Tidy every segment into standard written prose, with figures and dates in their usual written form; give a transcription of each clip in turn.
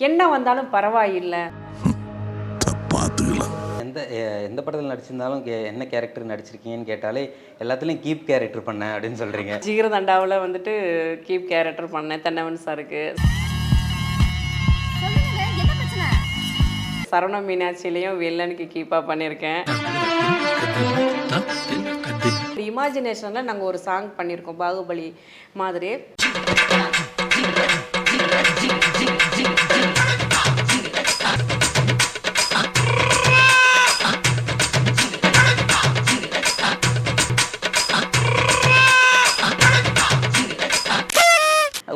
என்ன வந்தாலும் பரவாயில்லை. எந்த எந்த படத்தில் நடிச்சிருந்தாலும் என்ன கேரக்டர் நடிச்சிருக்கீங்கன்னு கேட்டாலே எல்லாத்துலேயும் கீப் கேரக்டர் பண்ணேன் அப்படின்னு சொல்கிறீங்க. ஜிகர்தண்டாவில் வந்துட்டு கீப் கேரக்டர் பண்ணேன் தென்னவன் சாருக்கு. சரவண மீனாட்சியிலையும் வில்லனுக்கு கீப்பாக பண்ணியிருக்கேன். இமேஜினேஷனில் நாங்கள் ஒரு சாங் பண்ணியிருக்கோம் பாகுபலி மாதிரி.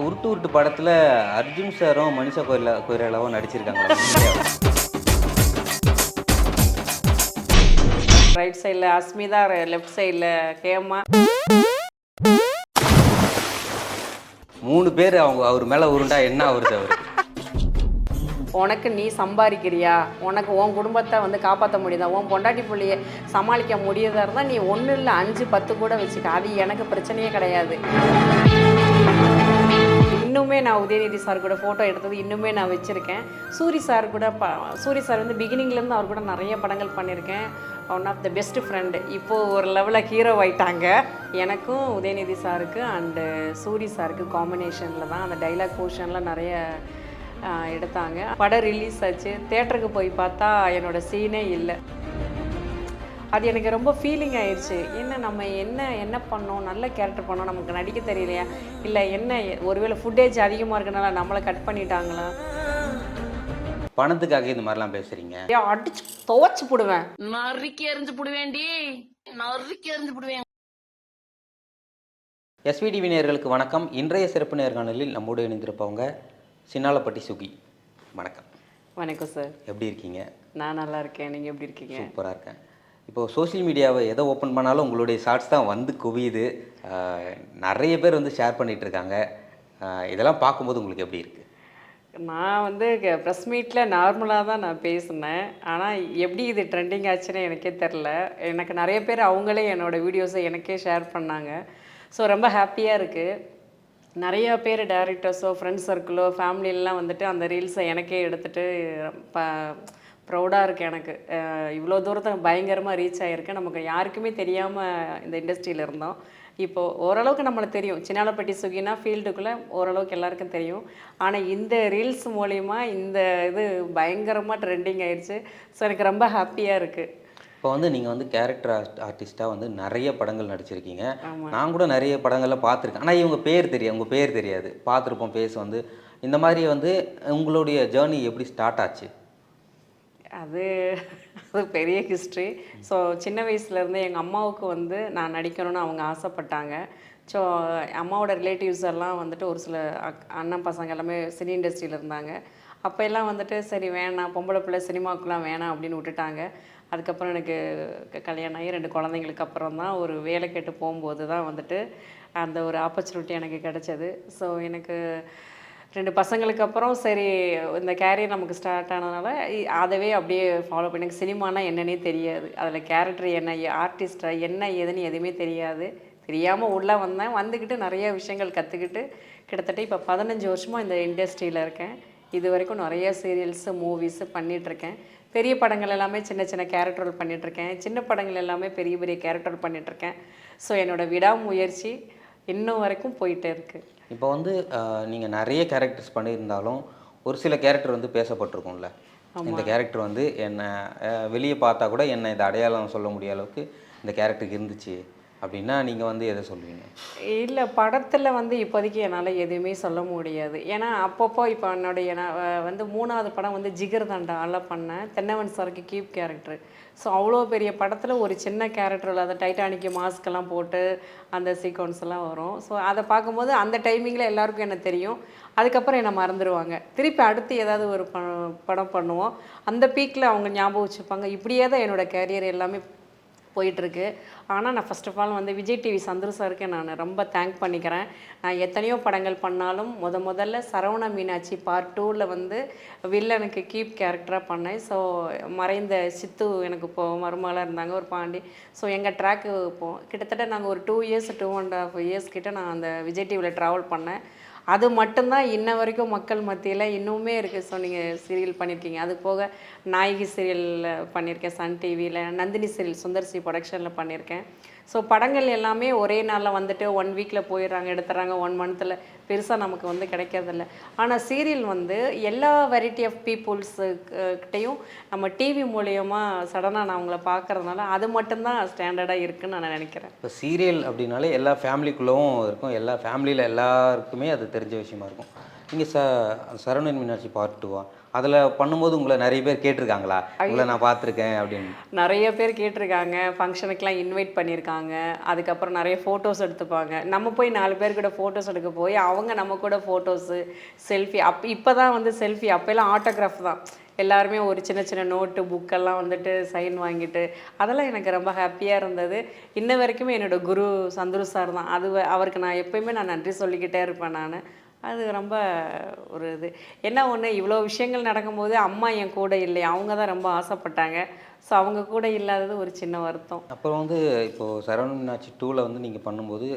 உருட்டு உருட்டு படத்தில் அர்ஜுன் சாரும் மனிஷா கொய்ராலாவும் நடிச்சிருக்காங்களா? ரைட் சைடில் அஸ்மிதா, லெஃப்ட் சைடில் ஹேமா. 3 பேர் அவர் மேலே உருண்டா என்ன ஆகுறது அவருக்கு? உனக்கு நீ சம்பாதிக்கிறியா, உனக்கு உன் குடும்பத்தை வந்து காப்பாற்ற முடியுதா, உன் பொண்டாட்டி பிள்ளையை சமாளிக்க முடியதா இருந்தால் நீ 1 இல்லை 5 10 கூட வச்சுக்க, அது எனக்கு பிரச்சனையே கிடையாது. இன்னுமே நான் உதயநிதி சார் கூட ஃபோட்டோ எடுத்தது இன்னுமே நான் வச்சுருக்கேன். சூரி சார் கூட சூரி சார் வந்து பிகினிங்லேருந்து அவர் கூட நிறைய படங்கள் பண்ணியிருக்கேன். One of the best friend. இப்போது ஒரு லெவலில் ஹீரோ ஆயிட்டாங்க. எனக்கும் உதயநிதி சாருக்கு அண்டு சூரி சாருக்கு காம்பினேஷனில் தான் அந்த டைலாக் போர்ஷனில் நிறைய எடுத்தாங்க. படம் ரிலீஸ் ஆச்சு, தேட்டருக்கு போய் பார்த்தா என்னோடய சீனே இல்லை. அது எனக்கு ரொம்ப ஃபீலிங் ஆயிடுச்சு. நம்ம என்ன பண்ணோம், நல்ல கேரக்டர் பண்ணோம், நமக்கு நடிக்க தெரியலையா, இல்லை ஒருவேளை ஃபுட்டேஜ் அதிகமாக இருக்கனால நம்மளை கட் பண்ணிட்டாங்களா? பணத்துக்காக இந்த மாதிரிலாம் பேசுறீங்க? அடிச்சு துவச்சு போடுவேன், நறுக்கி எறிஞ்சு போடுவேண்டி, நறுக்கி எறிஞ்சு போடுவேன். எஸ்விடிவி நேயர்களுக்கு வணக்கம். இன்றைய சிறப்பு நேர்காணலில் நம்மோடு இணைந்திருப்பவங்க சின்னாலப்பட்டி சுகி. வணக்கம். வணக்கம் சார். எப்படி இருக்கீங்க? நான் நல்லா இருக்கேன், நீங்கள் எப்படி இருக்கீங்க? சூப்பராக இருக்கேன். இப்போது சோஷியல் மீடியாவை எதை ஓப்பன் பண்ணாலும் உங்களுடைய ஷார்ட்ஸ் தான் வந்து குவியுது. நிறைய பேர் வந்து ஷேர் பண்ணிகிட்ருக்காங்க. இதெல்லாம் பார்க்கும்போது உங்களுக்கு எப்படி இருக்குது? நான் வந்து ப்ரெஸ் மீட்டில் நார்மலாக தான் நான் பேசினேன். ஆனால் எப்படி இது ட்ரெண்டிங் ஆச்சுன்னு எனக்கே தெரில. எனக்கு நிறைய பேர் அவங்களே என்னோடய வீடியோஸை எனக்கே ஷேர் பண்ணாங்க. ஸோ ரொம்ப ஹாப்பியாக இருக்குது. நிறையா பேர் டேரக்டர்ஸோ ஃப்ரெண்ட்ஸ் சர்க்கிளோ ஃபேமிலியெலாம் வந்துட்டு அந்த ரீல்ஸை எனக்கே எடுத்துகிட்டு ப்ரௌடாக இருக்குது எனக்கு. இவ்வளோ தூரத்தை பயங்கரமாக ரீச் ஆகிருக்கு. நமக்கு யாருக்குமே தெரியாமல் இந்த இண்டஸ்ட்ரியில் இருந்தோம். இப்போது ஓரளவுக்கு நம்மளுக்கு தெரியும். சின்னாலப்பட்டி சுகினா ஃபீல்டுக்குள்ளே ஓரளவுக்கு எல்லாருக்கும் தெரியும். ஆனால் இந்த ரீல்ஸ் மூலிமா இந்த இது பயங்கரமாக ட்ரெண்டிங் ஆயிடுச்சு. ஸோ எனக்கு ரொம்ப ஹாப்பியாக இருக்குது. இப்போ வந்து நீங்கள் வந்து கேரக்டர் ஆர்டிஸ்ட்டாக வந்து நிறைய படங்கள் நடிச்சிருக்கீங்க. நான் கூட நிறைய படங்களில் பார்த்துருக்கேன். ஆனால் உங்கள் பேர் தெரியாது. பார்த்துருப்போம் ஃபேஸ் வந்து. இந்த மாதிரி வந்து உங்களுடைய ஜேர்னி எப்படி ஸ்டார்ட் ஆச்சு? அது பெரிய ஹிஸ்ட்ரி. ஸோ சின்ன வயசுலேருந்து எங்கள் அம்மாவுக்கு வந்து நான் நடிக்கணும்னு அவங்க ஆசைப்பட்டாங்க. ஸோ அம்மாவோட ரிலேட்டிவ்ஸ் எல்லாம் வந்துட்டு ஒரு சில அண்ணன் பசங்க எல்லாமே சினி இண்டஸ்ட்ரியில் இருந்தாங்க. அப்போ எல்லாம் வந்துட்டு சரி வேணாம், பொம்பளை பிள்ளை சினிமாவுக்குலாம் வேணாம் அப்படின்னு விட்டுட்டாங்க. அதுக்கப்புறம் எனக்கு கல்யாணம் ஆகி 2 குழந்தைங்களுக்கு அப்புறம் தான் ஒரு வேலை கேட்டு போகும்போது தான் வந்துட்டு அந்த ஒரு ஆப்பர்ச்சுனிட்டி எனக்கு கிடச்சது. ஸோ எனக்கு 2 பசங்களுக்கு அப்புறம் சரி இந்த கேரியர் நமக்கு ஸ்டார்ட் ஆனதுனால அதவே அப்படியே ஃபாலோ பண்ணி. எனக்கு சினிமானா என்னன்னே தெரியாது, அதில் கேரக்டர் என்ன, ஆர்டிஸ்டாக என்ன ஏதுன்னு எதுவுமே தெரியாது. தெரியாமல் உள்ளே வந்துக்கிட்டு நிறைய விஷயங்கள் கற்றுக்கிட்டு கிட்டத்தட்ட இப்போ 15 வருஷமாக இந்த இண்டஸ்ட்ரியில் இருக்கேன். இது வரைக்கும் நிறைய சீரியல்ஸு மூவிஸு பண்ணிகிட்ருக்கேன். பெரிய படங்கள் எல்லாமே சின்ன சின்ன கேரக்டர் பண்ணிகிட்ருக்கேன். சின்ன படங்கள் எல்லாமே பெரிய பெரிய கேரக்டர் பண்ணிகிட்ருக்கேன். ஸோ என்னோடய விடாமுயற்சி இன்னும் வரைக்கும் போயிட்டே இருக்குது. இப்போ வந்து நீங்கள் நிறைய கேரக்டர்ஸ் பண்ணியிருந்தாலும் ஒரு சில கேரக்டர் வந்து பேசப்பட்டிருக்கும்ல. இந்த கேரக்டர் வந்து என்னை வெளியே பார்த்தா கூட என்னை இந்த அடையாளம் சொல்ல முடிய அளவுக்கு இந்த கேரக்டருக்கு இருந்துச்சு அப்படின்னா நீங்கள் வந்து எதை சொல்லுவீங்க? இல்லை, படத்தில் வந்து இப்போதைக்கு என்னால் எதுவுமே சொல்ல முடியாது. ஏன்னா அப்பப்போ இப்போ என்னுடைய நான் வந்து 3வது படம் வந்து ஜிகர்தண்டாவில் பண்ணேன். தென்னவன் சாருக்கு கீப் கேரக்டர். ஸோ அவ்வளோ பெரிய படத்தில் ஒரு சின்ன கேரக்டரில் அந்த டைட்டானிக்கு மாஸ்க்கெல்லாம் போட்டு அந்த சீக்வன்ஸ் எல்லாம் வரும். ஸோ அதை பார்க்கும்போது அந்த டைமிங்கில் எல்லாருக்கும் என்ன தெரியும். அதுக்கப்புறம் என்னை மறந்துடுவாங்க. திருப்பி அடுத்து ஏதாவது ஒரு படம் பண்ணுவோம். அந்த பீக்கில் அவங்க ஞாபகம் வச்சுப்பாங்க. இப்படியே தான் என்னோடய கேரியர் எல்லாமே போயிட்டுருக்கு. ஆனால் நான் ஃபஸ்ட் ஆஃப் ஆல் வந்து விஜய் டிவி சந்துரு சாருக்கு நான் ரொம்ப தேங்க் பண்ணிக்கிறேன். நான் எத்தனையோ படங்கள் பண்ணாலும் முதல்ல சரவண மீனாட்சி பார்ட் 2ல் வந்து வில்லனுக்கு கீப் கேரக்டராக பண்ணேன். ஸோ மறைந்த சித்து எனக்கு இப்போது மருமகளாக இருந்தாங்க, ஒரு பாண்டி. ஸோ எங்கள் ட்ராக்கு இப்போது கிட்டத்தட்ட நாங்கள் ஒரு 2 இயர்ஸ் 2.5 இயர்ஸ் கிட்ட நான் அந்த விஜய் டிவியில் ட்ராவல் பண்ணேன். அது மட்டும்தான் இன்ன வரைக்கும் மக்கள் மத்தியில் இன்னுமே இருக்குது. ஸோ நீங்கள் சீரியல் பண்ணியிருக்கீங்க, அது போக நாயகி சீரியலில் பண்ணியிருக்கேன், சன் டிவியில் நந்தினி சீரியல் சுந்தர் சி ப்ரொடக்ஷனில் பண்ணியிருக்கேன். ஸோ படங்கள் எல்லாமே ஒரே நாளில் வந்துட்டு 1 வீக்கில் போயிடுறாங்க, எடுத்துறாங்க, 1 மந்த்தில் பெருசாக நமக்கு வந்து கிடைக்கிறதில்ல. ஆனால் சீரியல் வந்து எல்லா வெரைட்டி ஆஃப் பீப்புள்ஸுக்கிட்டையும் நம்ம டிவி மூலயமா சடனாக நான் அவங்கள பார்க்கறதுனால அது மட்டும்தான் ஸ்டாண்டர்டாக இருக்குதுன்னு நான் நினைக்கிறேன். இப்போ சீரியல் அப்படின்னாலே எல்லா ஃபேமிலிக்குள்ளவும் இருக்கும், எல்லா ஃபேமிலியில் எல்லாருக்குமே அது தெரிஞ்ச விஷயமா இருக்கும். நீங்கள் சரவணன் மீனாட்சி பார்ட் 2 அதில் பண்ணும்போது உங்களை நிறைய பேர் கேட்டிருக்காங்களா, உங்களை நான் பார்த்துருக்கேன் அப்படின்னு? நிறைய பேர் கேட்டிருக்காங்க, ஃபங்க்ஷனுக்கெலாம் இன்வைட் பண்ணியிருக்காங்க, அதுக்கப்புறம் நிறைய ஃபோட்டோஸ் எடுத்துப்பாங்க. நம்ம போய் 4 பேர் கூட ஃபோட்டோஸ் எடுக்க போய் அவங்க நம்ம கூட ஃபோட்டோஸு செல்ஃபி இப்போ தான் வந்து செல்ஃபி, அப்போல்லாம் ஆட்டோகிராஃப் தான். எல்லாருமே ஒரு சின்ன சின்ன நோட்டு புக்கெல்லாம் வந்துட்டு சைன் வாங்கிட்டு அதெல்லாம் எனக்கு ரொம்ப ஹாப்பியாக இருந்தது. இன்ன வரைக்குமே என்னோடய குரு சந்துரு சார் தான். அவருக்கு நான் எப்போயுமே நான் நன்றி சொல்லிக்கிட்டே இருப்பேன் நான். அது ரொம்ப ஒரு இது என்ன ஒன்று, இவ்வளோ விஷயங்கள் நடக்கும்போது அம்மா என் கூட இல்லை, அவங்க தான் ரொம்ப ஆசைப்பட்டாங்க. ஸோ அவங்க கூட இல்லாதது ஒரு சின்ன வருத்தம். அப்புறம் வந்து இப்போது சரவணன் மீனாட்சி 2ல் வந்து நீங்கள் பண்ணும்போது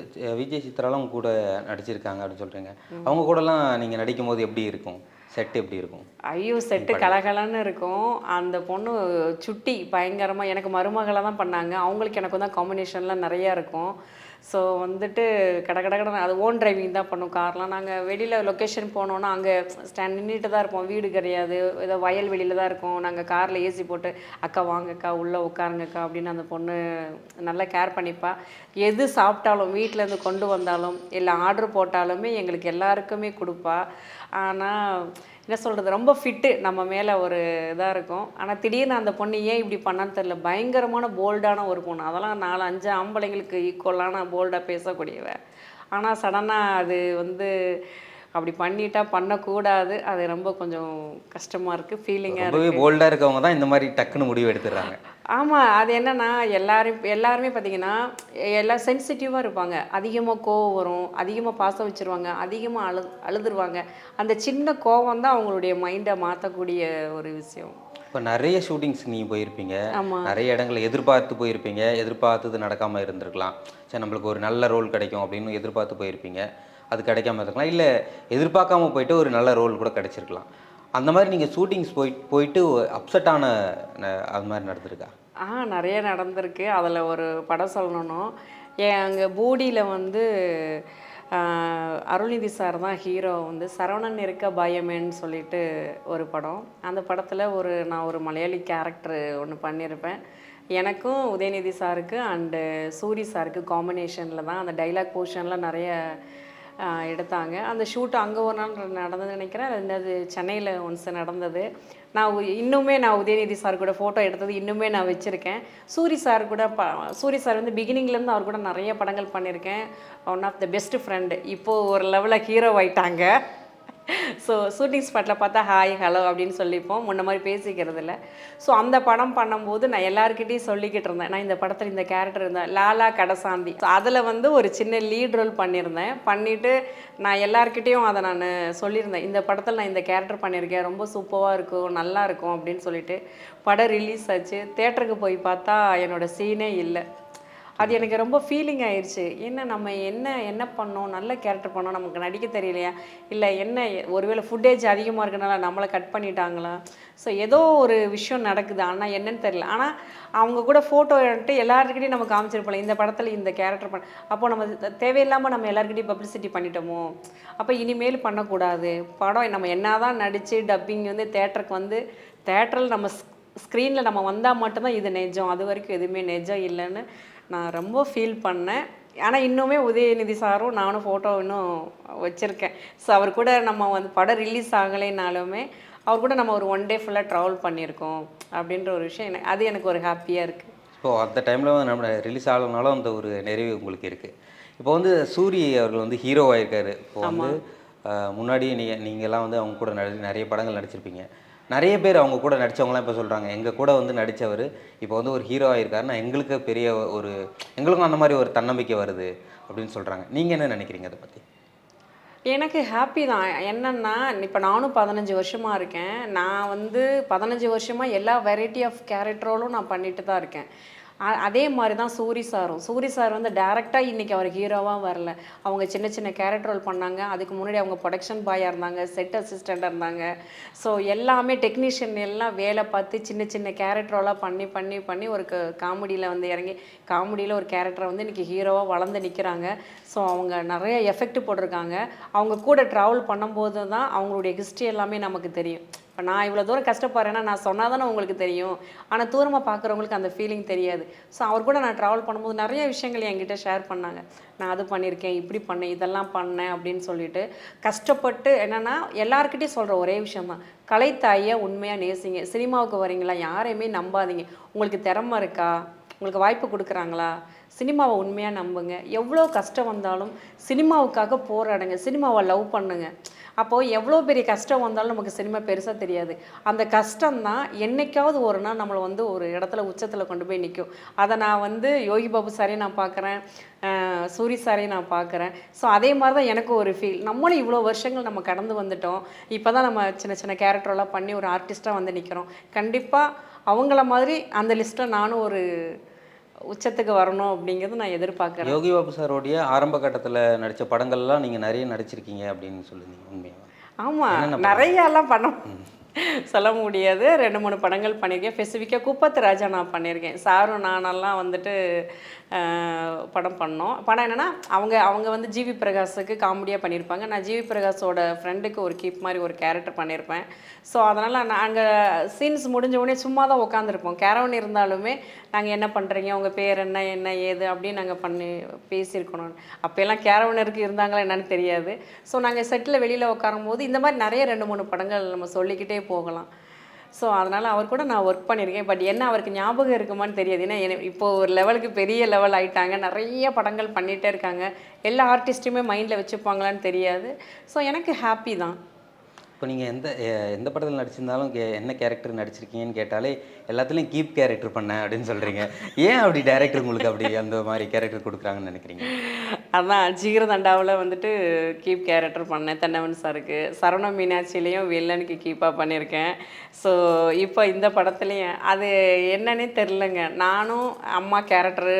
விஜய் சித்ராலாம் அவங்க கூட நடிச்சிருக்காங்க அப்படின்னு சொல்கிறீங்க. அவங்க கூடலாம் நீங்கள் நடிக்கும் போது எப்படி இருக்கும், செட் எப்படி இருக்கும்? ஐயோ, செட்டு கலகலன்னு இருக்கும். அந்த பொண்ணு சுட்டி பயங்கரமாக எனக்கு மருமகளை தான் பண்ணாங்க. அவங்களுக்கு எனக்கும் தான் காம்பினேஷன்லாம் நிறையா இருக்கும். ஸோ வந்துட்டு கடை அது ஓன் டிரைவிங் தான் பண்ணும் கார்லாம். நாங்கள் வெளியில் லொக்கேஷன் போனோன்னா அங்கே நின்றுட்டு தான் இருப்போம், வீடு கிடையாது, ஏதோ வயல்வெளியில் தான் இருக்கோம். நாங்கள் காரில் ஏசி போட்டு அக்கா வாங்கக்கா உள்ளே உட்காருங்கக்கா அப்படின்னு அந்த பொண்ணு நல்லா கேர் பண்ணிப்பா. எது சாப்பிட்டாலும் வீட்டிலேருந்து கொண்டு வந்தாலும் இல்லை ஆர்டர் போட்டாலுமே எங்களுக்கு எல்லாருக்குமே கொடுப்பா. ஆனால் என்ன சொல்கிறது, ரொம்ப ஃபிட்டு நம்ம மேலே ஒரு இதாக இருக்கும். ஆனால் திடீர்னு அந்த பொண்ணு ஏன் இப்படி பண்ணான்னு தெரியல, பயங்கரமான போல்டான ஒரு பொண்ணு. அதெல்லாம் 4-5 ஆம்பளைங்களுக்கு ஈக்குவலான போல்டாக பேசக்கூடியவ. ஆனால் சடனாக அது வந்து அப்படி பண்ணிட்டா பண்ணக்கூடாது. அது ரொம்ப கொஞ்சம் கஷ்டமாக இருக்குது, ஃபீலிங்காக இருக்குது. ரொம்பவே போல்டாக இருக்கவங்க தான் இந்த மாதிரி டக்குன்னு முடிவு எடுத்துடுறாங்க. ஆமாம், அது என்னென்னா எல்லாருமே பார்த்திங்கன்னா எல்லாம் சென்சிட்டிவாக இருப்பாங்க. அதிகமாக கோவம் வரும், அதிகமாக பாசம் வச்சுருவாங்க, அதிகமாக அழுதுருவாங்க. அந்த சின்ன கோவம் தான் அவங்களுடைய மைண்டை மாற்றக்கூடிய ஒரு விஷயம். இப்போ நிறைய ஷூட்டிங்ஸ் நீங்கள் போயிருப்பீங்க, ஆமாம், நிறைய இடங்களை எதிர்பார்த்து போயிருப்பீங்க, எதிர்பார்த்தது நடக்காமல் இருந்திருக்கலாம். சரி நம்மளுக்கு ஒரு நல்ல ரோல் கிடைக்கும் அப்படின்னு எதிர்பார்த்து போயிருப்பீங்க, அது கிடைக்காம இருக்கலாம். இல்லை எதிர்பார்க்காம போயிட்டு ஒரு நல்ல ரோல் கூட கிடைச்சிருக்கலாம். அந்த மாதிரி நீங்கள் ஷூட்டிங்ஸ் போயிட்டு அப்செட்டான அது மாதிரி நடந்திருக்கா? நிறைய நடந்திருக்கு. அதில் ஒரு படம் சொல்லணும்னா, அங்கே பூடியில் வந்து அருள்நிதி சார் தான் ஹீரோ. வந்து சரவணன் இருக்க பயமேன்னு சொல்லிட்டு ஒரு படம். அந்த படத்தில் நான் ஒரு மலையாளி கேரக்டர் ஒன்று பண்ணியிருப்பேன். எனக்கும் உதயநிதி சாருக்கு அண்டு சூரி சாருக்கு காம்பினேஷனில் தான் அந்த டைலாக் போர்ஷன்லாம் நிறைய எடுத்தாங்க. அந்த ஷூட் அங்கே ஒரு நாள் நடந்தது நினைக்கிறேன். அது சென்னையில் ஒன்ஸ் நடந்தது. இன்னுமே நான் உதயநிதி சார் கூட ஃபோட்டோ எடுத்தது இன்னுமே நான் வச்சுருக்கேன். சூரி சார் கூட சூரி சார் வந்து பிகினிங்லேருந்து அவர் கூட நிறைய படங்கள் பண்ணியிருக்கேன். One of the best friend. இப்போது ஒரு லெவலில் ஹீரோ ஆயிட்டாங்க. ஸோ ஷூட்டிங் ஸ்பாட்டில் பார்த்தா ஹாய் ஹலோ அப்படின்னு சொல்லிப்போம், முன்ன மாதிரி பேசிக்கிறது இல்லை. ஸோ அந்த படம் பண்ணும்போது நான் எல்லாருக்கிட்டையும் சொல்லிக்கிட்டு இருந்தேன், நான் இந்த படத்தில் இந்த கேரக்டர் இருந்தேன் லாலா கடசாந்தி. ஸோ அதில் வந்து ஒரு சின்ன லீட் ரோல் பண்ணியிருந்தேன். பண்ணிவிட்டு நான் எல்லாருக்கிட்டேயும் அதை நான் சொல்லியிருந்தேன், இந்த படத்தில் நான் இந்த கேரக்டர் பண்ணியிருக்கேன், ரொம்ப சூப்பராக இருக்கும், நல்லா இருக்கும் அப்படின்னு சொல்லிட்டு. படம் ரிலீஸ் ஆச்சு. தேட்டருக்கு போய் பார்த்தா என்னோடய சீனே இல்லை. அது எனக்கு ரொம்ப ஃபீலிங் ஆயிடுச்சு. நம்ம என்ன பண்ணோம், நல்ல கேரக்டர் பண்ணோம், நமக்கு நடிக்க தெரியலையா, இல்லை ஒருவேளை ஃபுட்டேஜ் அதிகமாக இருக்கனால நம்மளை கட் பண்ணிட்டாங்களா. ஸோ ஏதோ ஒரு விஷயம் நடக்குது, ஆனால் என்னன்னு தெரியல. ஆனால் அவங்க கூட ஃபோட்டோ எடுத்து எல்லாருக்கிட்டையும் நம்ம காமிச்சிருப்போம், இந்த படத்தில் இந்த கேரக்டர் அப்போது நம்ம தேவையில்லாமல் நம்ம எல்லாருக்கிட்டையும் பப்ளிசிட்டி பண்ணிட்டோமோ, அப்போ இனிமேல் பண்ணக்கூடாது. படம் நம்ம என்ன தான் நடித்து டப்பிங் வந்து தேட்டருக்கு வந்து தேட்டரில் நம்ம ஸ்க்ரீனில் நம்ம வந்தால் மட்டும்தான் இது நிஜம், அது வரைக்கும் எதுவுமே நிஜம் இல்லைன்னு நான் ரொம்ப ஃபீல் பண்ணேன். ஆனால் இன்னுமே உதயநிதி சாரும் நானும் ஃபோட்டோ இன்னும் வச்சுருக்கேன். ஸோ அவர் கூட நம்ம வந்து படம் ரிலீஸ் ஆகலைனாலுமே அவர் கூட நம்ம ஒரு 1 டே ஃபுல்லாக ட்ராவல் பண்ணியிருக்கோம் அப்படின்ற ஒரு விஷயம் அது எனக்கு ஒரு ஹாப்பியாக இருக்குது. ஸோ அந்த டைமில் நம்ம ரிலீஸ் ஆகலனாலும் அந்த ஒரு நிறைவு உங்களுக்கு இருக்குது. இப்போ வந்து சூரி அவர்கள் வந்து ஹீரோ ஆகிருக்காரு. இப்போ வந்து முன்னாடி நீங்கள்லாம் வந்து அவங்க கூட நிறைய படங்கள் நடிச்சிருப்பீங்க. நிறைய பேர் அவங்க கூட நடித்தவங்களாம் இப்போ சொல்கிறாங்க, எங்கள் கூட வந்து நடித்தவர் இப்போ வந்து ஒரு ஹீரோ ஆகிருக்காருன்னா எங்களுக்கு பெரிய எங்களுக்கும் அந்த மாதிரி ஒரு தன்னம்பிக்கை வருது அப்படின்னு சொல்கிறாங்க. நீங்கள் என்ன நினைக்கிறீங்க அதை பற்றி? எனக்கு ஹாப்பி தான். என்னென்னா இப்போ நானும் 15 வருஷமாக இருக்கேன். நான் வந்து 15 வருஷமாக எல்லா வெரைட்டி ஆஃப் கேரக்டரோலும் நான் பண்ணிட்டு தான் இருக்கேன். அதே மாதிரி தான் சூரி சார் வந்து டேரெக்டாக இன்றைக்கி அவர் ஹீரோவாக வரல. அவங்க சின்ன சின்ன கேரக்டர் ரோல் பண்ணாங்க. அதுக்கு முன்னாடி அவங்க ப்ரொடக்ஷன் பாயாக இருந்தாங்க, செட் அசிஸ்டண்ட்டாக இருந்தாங்க. ஸோ எல்லாமே டெக்னீஷியன் எல்லாம் வேலை பார்த்து சின்ன சின்ன கேரக்டர் ரோலாக பண்ணி பண்ணி பண்ணி ஒரு காமெடியில் வந்து இறங்கி காமெடியில் ஒரு கேரக்டரை வந்து இன்றைக்கி ஹீரோவாக வளர்ந்து நிற்கிறாங்க. ஸோ அவங்க நிறைய எஃபெக்ட் போட்டிருக்காங்க. அவங்க கூட ட்ராவல் பண்ணும்போது தான் அவங்களுடைய ஹிஸ்ட்ரி எல்லாமே நமக்கு தெரியும். இப்போ நான் இவ்வளோ தூரம் கஷ்டப்படுறேன்னா நான் சொன்னால் தானே உங்களுக்கு தெரியும், ஆனால் தூரமாக பார்க்குறவங்களுக்கு அந்த ஃபீலிங் தெரியாது. ஸோ அவர் கூட நான் ட்ராவல் பண்ணும்போது நிறைய விஷயங்கள் என்கிட்ட ஷேர் பண்ணாங்க. நான் அது பண்ணியிருக்கேன், இப்படி பண்ணேன், இதெல்லாம் பண்ணேன் அப்படின்னு சொல்லிட்டு கஷ்டப்பட்டு என்னென்னா எல்லாருக்கிட்டையும் சொல்கிற ஒரே விஷயந்தான், கலைத்தாயை உண்மையாக நேசிங்க. சினிமாவுக்கு வரீங்களா, யாரையுமே நம்பாதீங்க. உங்களுக்கு திறமை இருக்கா, உங்களுக்கு வாய்ப்பு கொடுக்குறாங்களா, சினிமாவை உண்மையாக நம்புங்க. எவ்வளோ கஷ்டம் வந்தாலும் சினிமாவுக்காக போராடுங்க, சினிமாவை லவ் பண்ணுங்க. அப்போது எவ்வளோ பெரிய கஷ்டம் வந்தாலும் நமக்கு சினிமா பெருசாக தெரியாது. அந்த கஷ்டம்தான் என்னைக்காவது ஒரு நாள் நம்மளை வந்து ஒரு இடத்துல உச்சத்தில் கொண்டு போய் நிற்கும். அதை நான் வந்து யோகி பாபு சாரையும் நான் பார்க்குறேன், சூரி சாரையும் நான் பார்க்குறேன். ஸோ அதே மாதிரி தான் எனக்கு ஒரு ஃபீல். நம்மளும் இவ்வளோ வருஷங்கள் நம்ம கடந்து வந்துட்டோம். இப்போ தான் நம்ம சின்ன சின்ன கேரக்டரெல்லாம் பண்ணி ஒரு ஆர்டிஸ்ட்டாக வந்து நிற்கிறோம். கண்டிப்பாக அவங்கள மாதிரி அந்த லிஸ்ட்டில் நானும் ஒரு உச்சத்துக்கு வரணும் அப்படிங்கிறது நான் எதிர்பார்க்குறேன். யோகி பாபு சாரோடைய ஆரம்ப கட்டத்தில் நடித்த படங்கள்லாம் நீங்கள் நிறைய நடிச்சிருக்கீங்க அப்படின்னு சொல்லுவீங்க, உண்மையாக? ஆமாம், நிறையாலாம் பண்ண சொல்ல முடியாது. 2-3 படங்கள் பண்ணியிருக்கேன். ஸ்பெசிஃபிக்காக குப்பத்து ராஜா நான் பண்ணியிருக்கேன். சாரும் நானெல்லாம் வந்துட்டு படம் பண்ணோம். படம் என்னென்னா அவங்க வந்து ஜிவி பிரகாஷுக்கு காமெடியாக பண்ணியிருப்பாங்க. நான் ஜிவி பிரகாஷோட ஃப்ரெண்டுக்கு ஒரு கீப் மாதிரி ஒரு கேரக்டர் பண்ணியிருப்பேன். ஸோ அதனால் நாங்கள் சீன்ஸ் முடிஞ்ச உடனே சும்மா தான் உட்காந்துருப்போம். கேரவன் இருந்தாலுமே நாங்கள் என்ன பண்ணுறீங்க, உங்கள் பேர் என்ன, என்ன ஏது அப்படின்னு நாங்கள் பண்ணி பேசியிருக்கணும். அப்போல்லாம் கேரவனருக்கு இருந்தாங்களா என்னன்னு தெரியாது. ஸோ நாங்கள் செட்டில் வெளியில் உட்காரும்போது இந்த மாதிரி நிறைய 2-3 படங்கள் நம்ம சொல்லிக்கிட்டே போகலாம். ஸோ அதனால் அவர் கூட நான் ஒர்க் பண்ணியிருக்கேன். பட் என்ன அவருக்கு ஞாபகம் இருக்குமான்னு தெரியாது. ஏன்னா இப்போது ஒரு லெவலுக்கு பெரிய லெவல் ஆகிட்டாங்க, நிறைய படங்கள் பண்ணிகிட்டே இருக்காங்க. எல்லா ஆர்டிஸ்ட்டுமே மைண்டில் வச்சுப்பாங்களான்னு தெரியாது. ஸோ எனக்கு ஹாப்பி தான். இப்போ நீங்கள் எந்த படத்தில் நடிச்சிருந்தாலும் என்ன கேரக்டர் நடிச்சிருக்கீங்கன்னு கேட்டாலே எல்லாத்துலேயும் கீப் கேரக்டர் பண்ணேன் அப்படின்னு சொல்கிறீங்க. ஏன் அப்படி டைரக்டர் உங்களுக்கு அப்படி அந்த மாதிரி கேரக்டர் கொடுக்குறாங்கன்னு நினைக்கிறீங்க? அதான் ஜீகிரதண்டாவில் வந்துட்டு கீப் கேரக்டர் பண்ணேன் தென்னவன் சாருக்கு. சரவண மீனாட்சியிலையும் வில்லனுக்கு கீப்பாக பண்ணியிருக்கேன். ஸோ இப்போ இந்த படத்துலையும் அது என்னன்னே தெரிலங்க. நானும் அம்மா கேரக்டரு,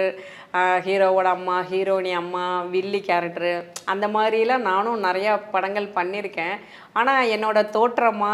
ஹீரோவோட அம்மா, ஹீரோயினி அம்மா, வில்லி கேரக்டரு, அந்த மாதிரிலாம் நானும் நிறையா படங்கள் பண்ணியிருக்கேன். ஆனால் என்னோடய தோற்றமா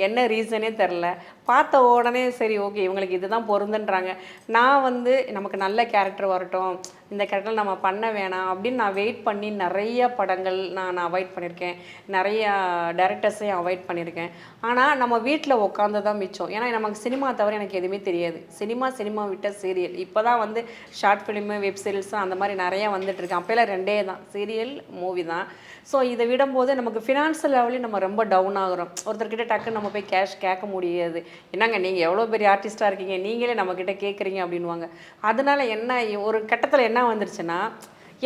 என்ன ரீசனே தெரில. பார்த்த உடனே சரி ஓகே இவங்களுக்கு இதுதான் பொருந்துன்றாங்க. நான் வந்து நமக்கு நல்ல கேரக்டர் வரட்டும், இந்த கேரக்டர் நம்ம பண்ண வேணாம் அப்படின்னு நான் வெயிட் பண்ணி நிறைய படங்கள் நான் அவாய்ட் பண்ணியிருக்கேன். நிறையா டேரக்டர்ஸையும் அவாய்ட் பண்ணியிருக்கேன். ஆனால் நம்ம வீட்டில் உட்காந்து தான் மிச்சம். ஏன்னா நமக்கு சினிமா தவிர எனக்கு எதுவுமே தெரியாது. சினிமா விட்ட சீரியல். இப்போ தான் வந்து ஷார்ட் ஃபிலிமு, வெப் சீரில்ஸு அந்த மாதிரி நிறையா வந்துட்டுருக்கு. அப்போல்லாம் 2 தான், சீரியல், மூவி தான். ஸோ இதை விடும்போது நமக்கு ஃபினான்ஷியல் லெவலையும் நம்ம ரொம்ப டவுன் ஆகிறோம். ஒருத்தர்கிட்ட டக்குன்னு நம்ம போய் கேஷ் கேட்க முடியாது. என்னங்க நீங்கள் எவ்வளோ பெரிய ஆர்டிஸ்ட்டாக இருக்கீங்க, நீங்களே நம்மக்கிட்ட கேட்குறீங்க அப்படின்வாங்க. அதனால என்ன ஒரு கட்டத்தில் என்ன வந்துருச்சுன்னா,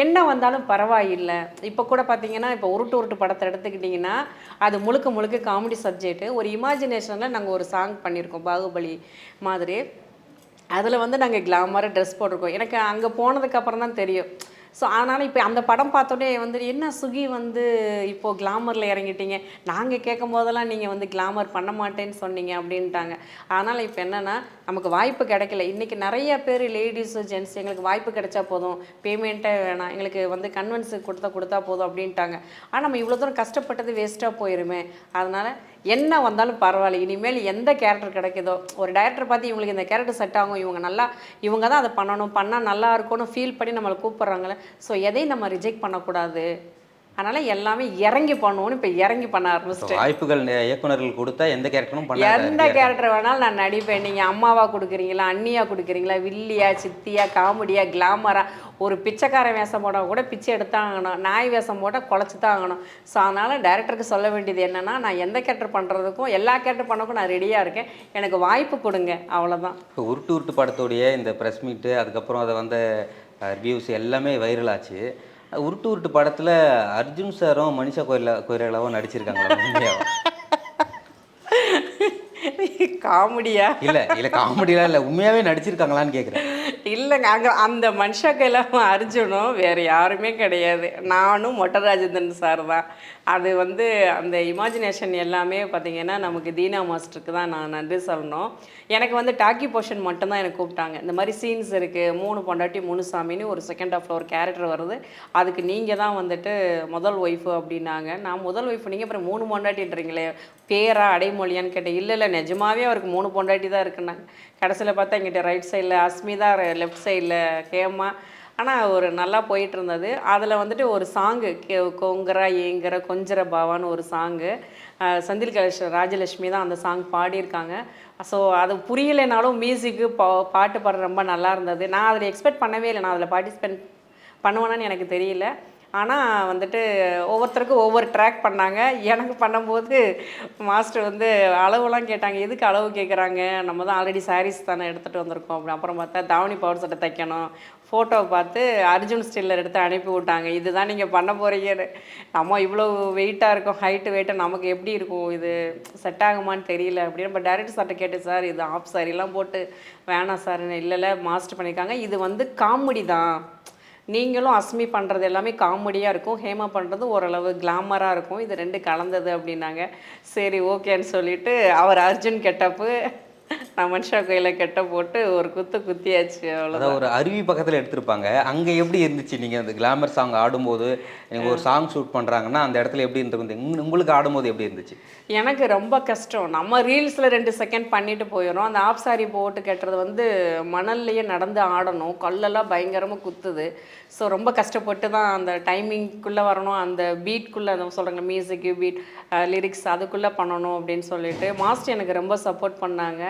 என்ன வந்தாலும் பரவாயில்லை. இப்போ கூட பார்த்தீங்கன்னா, இப்போ உருட்டு படத்தை எடுத்துக்கிட்டிங்கன்னா அது முழுக்க காமெடி சப்ஜெக்ட்டு. ஒரு இமேஜினேஷனில் நாங்கள் ஒரு சாங் பண்ணியிருக்கோம், பாகுபலி மாதிரி. அதில் வந்து நாங்கள் கிளாமராக ட்ரெஸ் போட்டிருக்கோம். எனக்கு அங்கே போனதுக்கப்புறம் தான் தெரியும். ஸோ அதனால் இப்போ அந்த படம் பார்த்தோன்னே வந்து என்ன சுகி வந்து இப்போது கிளாமரில் இறங்கிட்டீங்க, நாங்கள் கேட்கும் போதெல்லாம் நீங்கள் வந்து கிளாமர் பண்ண மாட்டேன்னு சொன்னீங்க அப்படின்ட்டாங்க. அதனால் இப்போ என்னென்னா நமக்கு வாய்ப்பு கிடைக்கல. இன்றைக்கி நிறைய பேர் லேடிஸு ஜென்ட்ஸ் எங்களுக்கு வாய்ப்பு கிடைச்சா போதும், பேமெண்ட்டே வேணாம், எங்களுக்கு வந்து கன்வென்ஸு கொடுத்தா போதும் அப்படின்ட்டாங்க. ஆனால் நம்ம இவ்வளோ தூரம் கஷ்டப்பட்டது வேஸ்ட்டாக போயிருமே. அதனால் என்ன வந்தாலும் பரவாயில்ல, இனிமேல் எந்த கேரக்டர் கிடைக்குதோ, ஒரு டைரக்டர் பார்த்து இவங்களுக்கு இந்த கேரக்டர் செட் ஆகும், இவங்க தான் அதை பண்ணால் நல்லா இருக்கும்னு ஃபீல் பண்ணி நம்மளை கூப்பிட்றாங்களே. ஸோ எதையும் நம்ம ரிஜெக்ட் பண்ணக்கூடாது. அதனால் எல்லாமே இறங்கி பண்ணுவோன்னு இப்போ இறங்கி பண்ண ஆரம்பிச்சிட்டேன். வாய்ப்புகள் இயக்குனர்கள் கொடுத்தா எந்த கேரக்டரும் எந்த கேரக்டர் வேணாலும் நான் நடிப்பேன். நீங்கள் அம்மாவாக கொடுக்குறீங்களா, அண்ணியாக கொடுக்குறீங்களா, வில்லியா, சித்தியா, காமெடியாக, கிளாமராக, ஒரு பிச்சைக்காரன் வேஷம் போட்டால் கூட பிச்சை எடுத்தான் ஆகணும், நாய் வேஷம் போட்டால் குழச்சி தான் ஆகணும். ஸோ அதனால் டைரக்டருக்கு சொல்ல வேண்டியது என்னென்னா, நான் எந்த கேரக்டர் பண்ணுறதுக்கும் எல்லா கேரக்டர் பண்ணக்கும் நான் ரெடியாக இருக்கேன், எனக்கு வாய்ப்பு கொடுங்க, அவ்வளோதான். இப்போ உருட்டு படத்துடைய இந்த ப்ரெஸ் மீட்டு, அதுக்கப்புறம் அதை வந்து ரிவ்யூஸ் எல்லாமே வைரல் ஆச்சு. உருட்டு படத்தில் அர்ஜுன் சாரும் மனிஷா கொய்ராலாவும் நடிச்சிருக்காங்களா? காமெடியா? இல்லை காமெடியெலாம் இல்லை, உண்மையாகவே நடிச்சிருக்காங்களான்னு கேட்குறேன். இல்லைங்க. அங்கே அந்த மனுஷா கையில அர்ஜுனும் வேறு யாருமே கிடையாது. நானும் மொட்டை ராஜேந்திரன் சார் தான். அது வந்து அந்த இமேஜினேஷன் எல்லாமே பார்த்தீங்கன்னா, நமக்கு தீனா மாஸ்டருக்கு தான் நான் நன்றி சொல்லணும். எனக்கு வந்து டாக்கி போர்ஷன் மட்டும்தான் எனக்கு கூப்பிட்டாங்க. இந்த மாதிரி சீன்ஸ் இருக்குது, 3 பொண்டாட்டி 3 சாமின்னு ஒரு செகண்ட் ஹாஃபில் ஒரு கேரக்டர் வருது. அதுக்கு நீங்கள் தான் வந்துட்டு முதல் ஒய்ஃபு அப்படின்னாங்க. நான் முதல் ஒய்ஃபு நீங்கள் அப்புறம் 3 பொண்டாட்டின்றீங்களே, பேரா அடைமொழியான்னு கேட்டேன். இல்லை இல்லை, நிஜமாவே அவருக்கு 3 பொண்டாட்டி தான் இருக்குன்னாங்க. கடைசியில் பார்த்தா எங்கிட்ட ரைட் சைடில் அஸ்மிதா, லெஃப்ட் சைடில் ஹேமா. ஆனால் ஒரு நல்லா போயிட்டு இருந்தது. அதில் வந்துட்டு ஒரு சாங்கு கொங்கரா ஏங்கர கொஞ்சர பாவான்னு ஒரு சாங்கு செந்தில் ராஜலட்சுமி தான் அந்த சாங் பாடியிருக்காங்க. ஸோ அது புரியலைனாலும் மியூசிக்கு பாட்டு பாடுற ரொம்ப நல்லா இருந்தது. நான் அதில் எக்ஸ்பெக்ட் பண்ணவே இல்லை, நான் அதில் பார்ட்டிசிபேட் பண்ணுவேன்னு எனக்கு தெரியல. ஆனால் வந்துட்டு ஒவ்வொருத்தருக்கும் ஒவ்வொரு ட்ராக் பண்ணாங்க. எனக்கு பண்ணும்போது மாஸ்டர் வந்து அளவுலாம் கேட்டாங்க. எதுக்கு அளவு கேட்குறாங்க, நம்ம தான் ஆல்ரெடி சாரீஸ் தானே எடுத்துகிட்டு வந்திருக்கோம் அப்படி. அப்புறம் பார்த்தா தாவணி பவர் சட்டை தைக்கணும், ஃபோட்டோவை பார்த்து அர்ஜுன் ஸ்டில்லர் எடுத்து அனுப்பி விட்டாங்க. இதுதான் நீங்கள் பண்ண போகிறீங்கன்னு. நம்ம இவ்வளோ வெயிட்டாக இருக்கும், ஹைட்டு வெயிட்டாக நமக்கு எப்படி இருக்கும், இது செட் ஆகுமான்னு தெரியல அப்படின்னு. இப்போ டேரக்டர் சார்ட்ட கேட்டு, சார் இது ஆஃப் சாரிலாம் போட்டு வேணாம் சார். இல்லை மாஸ்டர் பண்ணியிருக்காங்க, இது வந்து காமெடி தான், நீங்களும் அஸ்மி பண்ணுறது எல்லாமே காமெடியாக இருக்கும், ஹேமா பண்ணுறது ஓரளவு கிளாமராக இருக்கும், இது 2 கலந்தது அப்படின்னாங்க. சரி ஓகேன்னு சொல்லிவிட்டு அவர் அர்ஜுன் கெட்டப்பு, நான் மனுஷா கோயிலில் கெட்ட போட்டு ஒரு குத்தியாச்சு. அவ்வளோதான். ஒரு அருவி பக்கத்தில் எடுத்திருப்பாங்க. அங்கே எப்படி இருந்துச்சு? நீங்கள் அந்த கிளாமர் சாங் ஆடும்போது, நீங்கள் ஒரு சாங் ஷூட் பண்ணுறாங்கன்னா அந்த இடத்துல எப்படி இருந்துருக்கு? உங்களுக்கு ஆடும்போது எப்படி இருந்துச்சு? எனக்கு ரொம்ப கஷ்டம். நம்ம ரீல்ஸில் 2 செகண்ட் பண்ணிட்டு போயிடும். அந்த ஆஃப் சாரி போட்டு கட்டுறது வந்து மணல்லையே நடந்து ஆடணும், கல்லெல்லாம் பயங்கரமாக குத்துது. ஸோ ரொம்ப கஷ்டப்பட்டு தான் அந்த டைமிங்குள்ளே வரணும், அந்த பீட்குள்ளே அதை சொல்கிறாங்க மியூசிக்கு பீட் லிரிக்ஸ் அதுக்குள்ளே பண்ணணும் அப்படின்னு சொல்லிட்டு மாஸ்டர் எனக்கு ரொம்ப சப்போர்ட் பண்ணாங்க.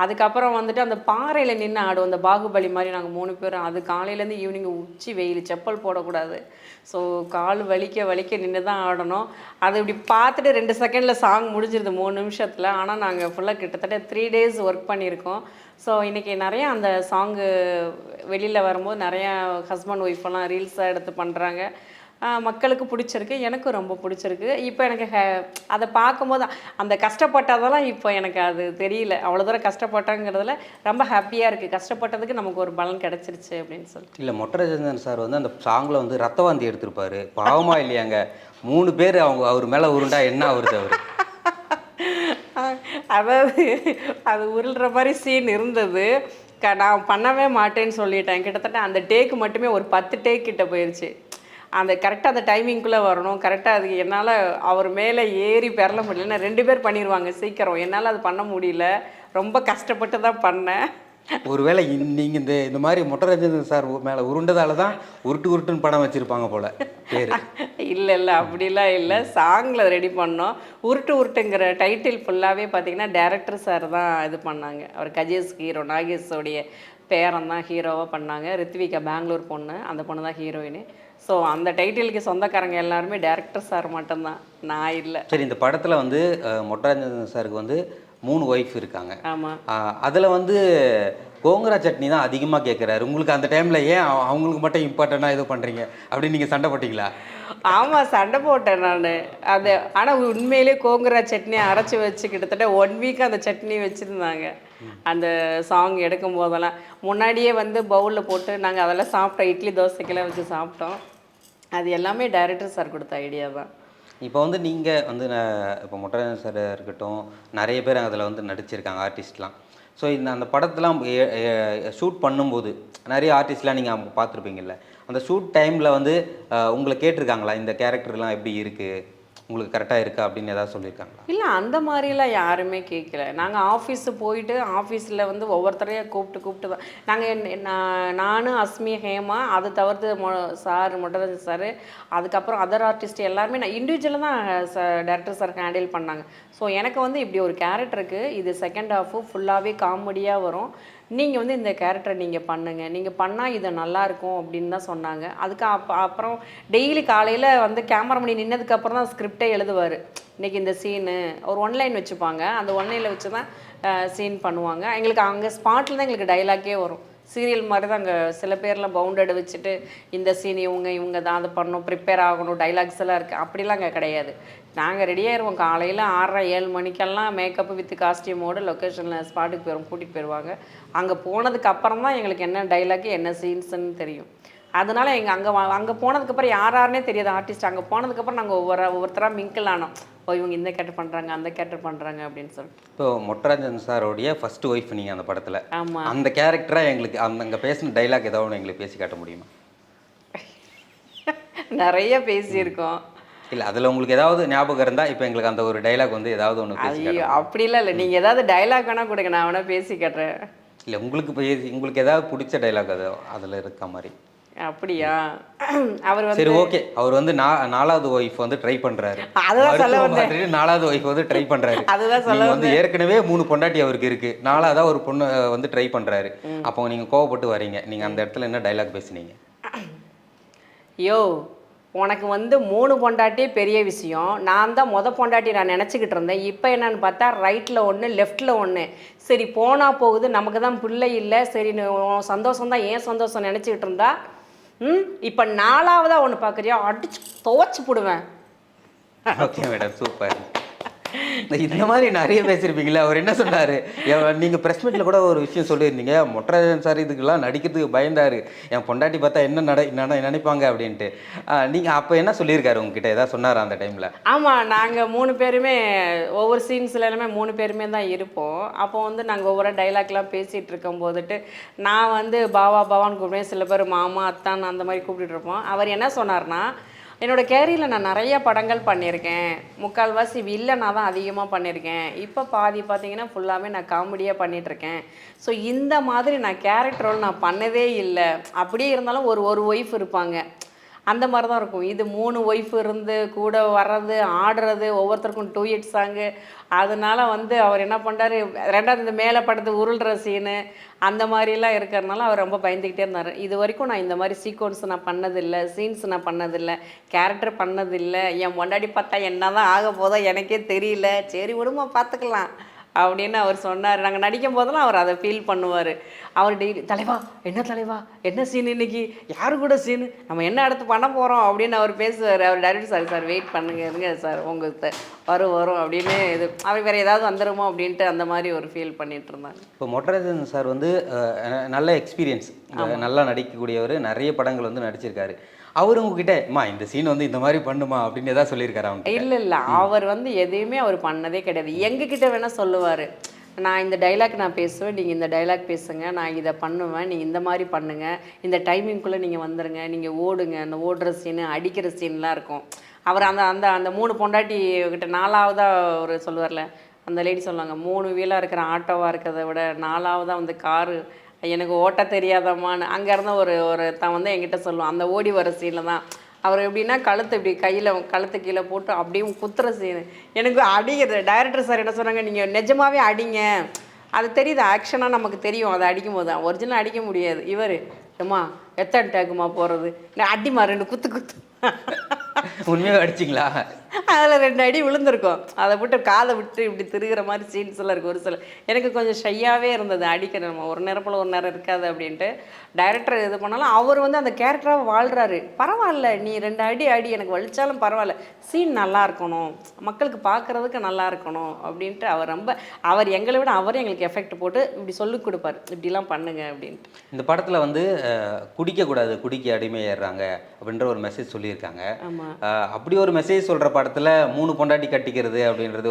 அதுக்கப்புறம் வந்துட்டு அந்த பாறையில் நின்று ஆடுவோம், அந்த பாகுபலி மாதிரி நாங்கள் 3 பேரும். அது காலையிலேருந்து ஈவினிங் உச்சி வெயில், செப்பல் போடக்கூடாது. ஸோ கால் வலிக்க நின்று தான் ஆடணும். அது இப்படி பார்த்துட்டு 2 செகண்டில் சாங் முடிஞ்சிருது 3 நிமிஷத்தில். ஆனால் நாங்கள் ஃபுல்லாக கிட்டத்தட்ட 3 டேஸ் ஒர்க் பண்ணியிருக்கோம். ஸோ இன்றைக்கி நிறையா அந்த சாங்கு வெளியில் வரும்போது நிறையா ஹஸ்பண்ட் ஒய்ஃபெல்லாம் ரீல்ஸாக எடுத்து பண்ணுறாங்க. மக்களுக்கு பிடிச்சிருக்கு, எனக்கும் ரொம்ப பிடிச்சிருக்கு. இப்போ எனக்கு அதை பார்க்கும்போது அந்த கஷ்டப்பட்டதெல்லாம் இப்போ எனக்கு அது தெரியல. அவ்வளோ தூரம் கஷ்டப்பட்டங்கிறதுல ரொம்ப ஹாப்பியாக இருக்குது. கஷ்டப்பட்டதுக்கு நமக்கு ஒரு பலன் கிடச்சிருச்சு அப்படின்னு சொல்லிட்டு. இல்லை, மொட்டை ராஜேந்திரன் சார் வந்து அந்த சாங்கில் வந்து ரத்த வாந்தி எடுத்திருப்பாரு. பாவமாக இல்லையாங்க? 3 பேர் அவர் மேலே உருண்டா என்ன ஆகுறது அவர்? அதாவது அது உருள்ற மாதிரி சீன் இருந்தது. நான் பண்ணவே மாட்டேன்னு சொல்லிட்டேன். கிட்டத்தட்ட அந்த டேக்கு மட்டுமே ஒரு 10 டேக் கிட்ட போயிடுச்சு. அந்த கரெக்டாக அந்த டைமிங்குள்ளே வரணும். கரெக்டாக அதுக்கு என்னால் அவர் மேலே ஏறி பெறல முடியல. நான் 2 பேர் பண்ணிடுவாங்க சீக்கிரம், என்னால் அது பண்ண முடியல. ரொம்ப கஷ்டப்பட்டு தான் பண்ணேன். ஒருவேளை நீங்கள் இந்த மாதிரி மொட்டை ராஜேந்திரன் சார் மேலே உருண்டதால தான் உருட்டுன்னு படம் வச்சுருப்பாங்க போல் பேர். இல்லை அப்படிலாம் இல்லை. சாங்கில் ரெடி பண்ணோம். உருட்டுங்கிற டைட்டில் ஃபுல்லாகவே பார்த்தீங்கன்னா டேரக்டர் சார் தான் இது பண்ணாங்க. அவர் கஜேஷ் ஹீரோ, நாகேஷோடைய பேரன் தான் ஹீரோவாக பண்ணாங்க. ரித்விகா பெங்களூர் பொண்ணு, அந்த பொண்ணு தான் ஹீரோயினு. ஸோ அந்த டைட்டிலுக்கு சொந்தக்காரங்க எல்லாருமே டேரக்டர் சார் மட்டும்தான், நான் இல்லை. சரி, இந்த படத்தில் வந்து மொட்டை ராஜேந்திரன் சாருக்கு வந்து 3 ஒய்ஃப் இருக்காங்க. ஆமாம். அதில் வந்து கோங்கரா சட்னி தான் அதிகமாக கேட்குறாரு. உங்களுக்கு அந்த டைமில் ஏன் அவங்களுக்கு மட்டும் இம்பார்ட்டண்ட்டாக இது பண்ணுறீங்க அப்படின்னு நீங்கள் சண்டை போட்டிங்களா? ஆமாம், சண்டை போட்டேன் நான். அது ஆனால் உண்மையிலே கோங்கரா சட்னி அரைச்சி வச்சு கிட்டத்தட்ட 1 வீக் அந்த சட்னி வச்சுருந்தாங்க. அந்த சாங் எடுக்கும் போதெல்லாம் முன்னாடியே வந்து பவுலில் போட்டு நாங்கள் அதெல்லாம் சாப்பிட்டோம். இட்லி தோசைக்கெல்லாம் வச்சு சாப்பிட்டோம். அது எல்லாமே டைரக்டர் சார் கொடுத்த ஐடியா தான். இப்போ வந்து நீங்கள் வந்து இப்போ மொட்டை சார் இருக்கட்டும், நிறைய பேர் அதில் வந்து நடிச்சிருக்காங்க ஆர்டிஸ்ட்லாம். ஸோ அந்த படத்தெலாம் ஷூட் பண்ணும்போது நிறைய ஆர்டிஸ்ட்லாம் நீங்கள் அவங்க பார்த்துருப்பீங்கள்ல, அந்த ஷூட் டைமில் வந்து உங்களை கேட்டிருக்காங்களா இந்த கேரக்டர்லாம் எப்படி இருக்குது, உங்களுக்கு கரெக்டாக இருக்கா அப்படின்னு ஏதாவது சொல்லியிருக்காங்களா? இல்லை, அந்த மாதிரிலாம் யாருமே கேட்கல. நாங்கள் ஆஃபீஸு போயிட்டு ஆஃபீஸில் வந்து ஒவ்வொருத்தரையும் கூப்பிட்டு தான் நாங்கள் நானும் அஸ்மி, ஹேமா, அதை தவிர்த்து மொட்டராஜன் சார், அதுக்கப்புறம் அதர் ஆர்டிஸ்ட் எல்லாருமே நான் இண்டிவிஜுவலாக தான் டேரக்டர் சார் ஹேண்டில் பண்ணாங்க. ஸோ எனக்கு வந்து இப்படி ஒரு கேரக்டருக்கு இது செகண்ட் ஹாஃபு ஃபுல்லாகவே காமெடியாக வரும், நீங்கள் வந்து இந்த கேரக்டரை நீங்கள் பண்ணுங்கள், நீங்கள் பண்ணால் இது நல்லாயிருக்கும் அப்படின்னு தான் சொன்னாங்க. அதுக்கு அப்புறம் டெய்லி காலையில் வந்து கேமரா மணி நின்னதுக்கப்புறம் தான் ஸ்கிரிப்டே எழுதுவார். இன்றைக்கி இந்த சீனு ஒரு 1 லைன் வச்சுப்பாங்க, அந்த 1 லைனில் வச்சு தான் சீன் பண்ணுவாங்க. எங்களுக்கு அங்கே ஸ்பாட்டில் தான் எங்களுக்கு டைலாக்கே வரும். சீரியல் மாதிரி தான். அங்கே சில பேர்லாம் பவுண்டட் வச்சுட்டு இந்த சீன் இவங்க தான் அதை பண்ணணும், ப்ரிப்பேர் ஆகணும், டைலாக்ஸ் எல்லாம் இருக்குது. அப்படிலாம் அங்கே கிடையாது. நாங்கள் ரெடியாகிடுவோம் காலையில் 6:30 7 மணிக்கெல்லாம் மேக்கப்பு வித் காஸ்டியூமோடு லொக்கேஷனில் ஸ்பாட்டுக்கு போயிடும், கூட்டிகிட்டு போயிடுவாங்க. அங்கே போனதுக்கு அப்புறம் தான் எங்களுக்கு என்ன டைலாக்கு என்ன சீன்ஸுன்னு தெரியும். அதனால அங்கே போனதுக்கப்புறம் யாருன்னே தெரியாது ஆர்டிஸ்ட். அங்கே போனதுக்கப்புறம் நாங்கள் ஒவ்வொருத்தராக மிங்கிள் ஆனோம். இவங்க இந்த கேரக்டர் பண்ணுறாங்க, அந்த கேரக்டர் பண்ணுறாங்க அப்படின்னு சொல்லிட்டு. இப்போ மொட்டராஜன் சாரோடைய ஃபர்ஸ்ட் ஒய்ஃப் நீங்கள் அந்த படத்தில். ஆமாம். அந்த கேரக்டராக எங்களுக்கு அங்கே பேசின டைலாக் ஏதாவது ஒன்று எங்களுக்கு பேசி காட்ட முடியுமா? நிறைய பேசியிருக்கோம். இல்லை, அதில் உங்களுக்கு ஏதாவது ஞாபகம் இருந்தால் இப்போ எங்களுக்கு அந்த ஒரு டைலாக் வந்து ஏதாவது ஒன்று பேசி ஐயோ அப்படிலாம் இல்லை, நீங்கள் ஏதாவது டைலாக் வேணால் கொடுங்க, நான் வேணால் பேசி காட்டுறேன். இல்லை, உங்களுக்கு ஏதாவது பிடிச்ச டைலாக் அது அதில் இருக்க மாதிரி? அப்படியா? அவர் வந்து சரி, ஓகே. அவர் வந்து 4வது ஒய்ஃப் வந்து ட்ரை பண்றாரு. அதுதான் சொல்ல வந்தேன். 4வது ஒய்ஃப் வந்து ட்ரை பண்றாரு. அதுதான் சொல்ல நீங்க வந்து ஏற்கனவே 3 பொண்டாட்டி அவருக்கு இருக்கு. 4வதா ஒரு பொண்ணு வந்து ட்ரை பண்றாரு. அப்போ நீங்க கோவப்பட்டு வரீங்க. நீங்க அந்த இடத்துல என்ன டைலாக் பேசுனீங்க? யோ, உனக்கு வந்து 3 பொண்டாட்டியே பெரிய விஷயம். நான் தான் பொண்டாட்டி நான் நினச்சிக்கிட்டு இருந்தேன். இப்போ என்னன்னு பார்த்தா ரைட்டில் ஒன்று லெஃப்டில் ஒன்று. சரி போனால் போகுது, நமக்கு தான் பிள்ளை இல்லை, சரி சந்தோஷம் தான், ஏன் சந்தோஷம் நினச்சிக்கிட்டு இருந்தா இப்போ 4வதா ஒன்று பார்க்குறியா, அடிச்சு துவச்சி போடுவேன். Okay madam, super. இந்த மாதிரி நிறைய பேசியிருப்பீங்களா? அவர் என்ன சொன்னார்? நீங்கள் ப்ரெஸ் மீட்டில் கூட ஒரு விஷயம் சொல்லியிருந்தீங்க, மொட்டராஜன் சார் இதுக்கெல்லாம் நடிக்கிறதுக்கு பயந்தார், என் பொண்டாட்டி பார்த்தா என்ன நினைப்பாங்க அப்படின்ட்டு. நீங்கள் அப்போ என்ன சொல்லியிருக்காரு உங்ககிட்ட? ஏதாவது சொன்னார் அந்த டைமில்? ஆமாம், நாங்கள் 3 பேருமே ஒவ்வொரு சீன்ஸில் எல்லாமே 3 பேருமே தான் இருப்போம். அப்போ வந்து நாங்கள் ஒவ்வொரு டைலாக்லாம் பேசிகிட்டு இருக்கும் போதுட்டு நான் வந்து பாவா பாவான்னு கூப்பிடுவேன், சில பேர் மாமா அத்தான் அந்த மாதிரி கூப்பிட்டுட்டு இருப்போம். அவர் என்ன சொன்னார்னா, என்னோடய கேரியரில் நான் நிறைய படங்கள் பண்ணியிருக்கேன், முக்கால்வாசி வில்லனாக தான் அதிகமாக பண்ணியிருக்கேன், இப்போ பாதி பார்த்தீங்கன்னா ஃபுல்லாகவே நான் காமெடியாக பண்ணிகிட்ருக்கேன். ஸோ இந்த மாதிரி நான் கேரக்டர் ரோல் நான் பண்ணதே இல்லை. அப்படியே இருந்தாலும் ஒரு ஒய்ஃப் இருப்பாங்க, அந்த மாதிரி தான் இருக்கும். இது 3 ஒய்ஃப் இருந்து கூட வர்றது, ஆடுறது, ஒவ்வொருத்தருக்கும் டூயட் சாங்கு. அதனால வந்து அவர் என்ன பண்ணுறாரு, 2வது இந்த மேலே படுத்து உருள்ற சீனு அந்த மாதிரிலாம் இருக்கிறதுனால அவர் ரொம்ப பயந்துக்கிட்டே இருந்தார். இது வரைக்கும் நான் இந்த மாதிரி சீக்வன்ஸ் நான் பண்ணதில்லை, சீன்ஸ் நான் பண்ணதில்லை, கேரக்டர் பண்ணதில்லை, என் பொண்டாட்டி பார்த்தா என்ன தான் ஆக போதோ எனக்கே தெரியல, சரி விடுமா பார்த்துக்கலாம் அப்படின்னு அவர் சொன்னார். நாங்கள் நடிக்கும் போதெல்லாம் அவர் அதை ஃபீல் பண்ணுவார். அவர் டெய்லி தலைவா என்ன சீன் இன்னைக்கு, யாரு கூட சீனு, நம்ம என்ன அடுத்து பண்ண போகிறோம் அப்படின்னு அவர் பேசுவார். அவர் டைரக்டர் சார் வெயிட் பண்ணுங்க இருங்க சார், உங்களுக்கு வரும் அப்படின்னு இது அவர் வேறு ஏதாவது வந்துடுமோ அப்படின்ட்டு அந்த மாதிரி ஒரு ஃபீல் பண்ணிட்டு இருந்தாங்க. இப்போ மொட்டராஜன் சார் வந்து நல்ல எக்ஸ்பீரியன்ஸ், நல்லா நடிக்கக்கூடியவர், நிறைய படங்கள் வந்து நடிச்சிருக்காரு. அவர் உங்ககிட்ட இந்த சீன் வந்து இந்த மாதிரி பண்ணுமா அப்படின்னு ஏதாவது சொல்லியிருக்காரு அவங்க? இல்லை, அவர் வந்து எதையுமே அவர் பண்ணதே கிடையாது. எங்ககிட்ட வேணால் சொல்லுவார், நான் இந்த டைலாக் நான் பேசுவேன், நீங்கள் இந்த டைலாக் பேசுங்க, நான் இதை பண்ணுவேன், நீங்கள் இந்த மாதிரி பண்ணுங்கள், இந்த டைமிங்குள்ளே நீங்கள் வந்துடுங்க, நீங்கள் ஓடுங்க, அந்த ஓடுற சீனு அடிக்கிற சீன்லாம் இருக்கும். அவர் அந்த அந்த அந்த 3 பொண்டாட்டி கிட்ட 4வதாக ஒரு சொல்லுவார்ல, அந்த லேடி சொல்லுவாங்க, 3 வீலாக இருக்கிற ஆட்டோவாக இருக்கிறத விட 4வதாக வந்து காரு எனக்கு ஓட்ட தெரியாதம்மான்னு. அங்கே இருந்த ஒரு தான் வந்து என்கிட்ட சொல்லுவான், அந்த ஓடி வர சீனில் தான் அவர் எப்படின்னா கழுத்து இப்படி கழுத்து கீழே போட்டு அப்படியும் குத்துற சீனு. எனக்கு அடிக்கிறது டைரக்டர் சார் என்ன சொன்னாங்க, நீங்கள் நிஜமாகவே அடிங்க, அது தெரியுது, ஆக்ஷனாக நமக்கு தெரியும், அதை அடிக்கும் போது தான், ஒரிஜினல் அடிக்க முடியாது. இவர் ஏம்மா எத்தனை டேக்குமா போகிறது, நான் அடிமா 2 குத்து உண்மையாக அடிச்சிங்களா? அதில் 2 அடி விழுந்திருக்கும். அதை விட்டு காதை விட்டு இப்படி திருகிற மாதிரி சீன்ஸ் எல்லாம் இருக்குது. ஒரு சில எனக்கு கொஞ்சம் ஷையாகவே இருந்தது, அடிக்கிற நம்ம ஒரு நேரம் போல் ஒரு நேரம் இருக்காது அப்படின்ட்டு. டைரக்டர் இது பண்ணாலும் அவர் வந்து அந்த கேரக்டராக வாழ்கிறாரு. பரவாயில்ல, நீ 2 அடி எனக்கு வலிச்சாலும் பரவாயில்ல, சீன் நல்லா இருக்கணும், மக்களுக்கு பார்க்குறதுக்கு நல்லா இருக்கணும் அப்படின்ட்டு அவர் எங்களை விட அவரே எங்களுக்கு எஃபெக்ட் போட்டு இப்படி சொல்லி கொடுப்பார், இப்படிலாம் பண்ணுங்க அப்படின்ட்டு. இந்த படத்தில் வந்து குடிக்கக்கூடாது, குடிக்க அடிமையாடுறாங்க அப்படின்ற ஒரு மெசேஜ் சொல்லியிருக்காங்க. அப்படி ஒரு மெசேஜ் சொல்கிற படத்தில் 3 பொண்டாட்டி கட்டிக்கிறது அப்படின்றது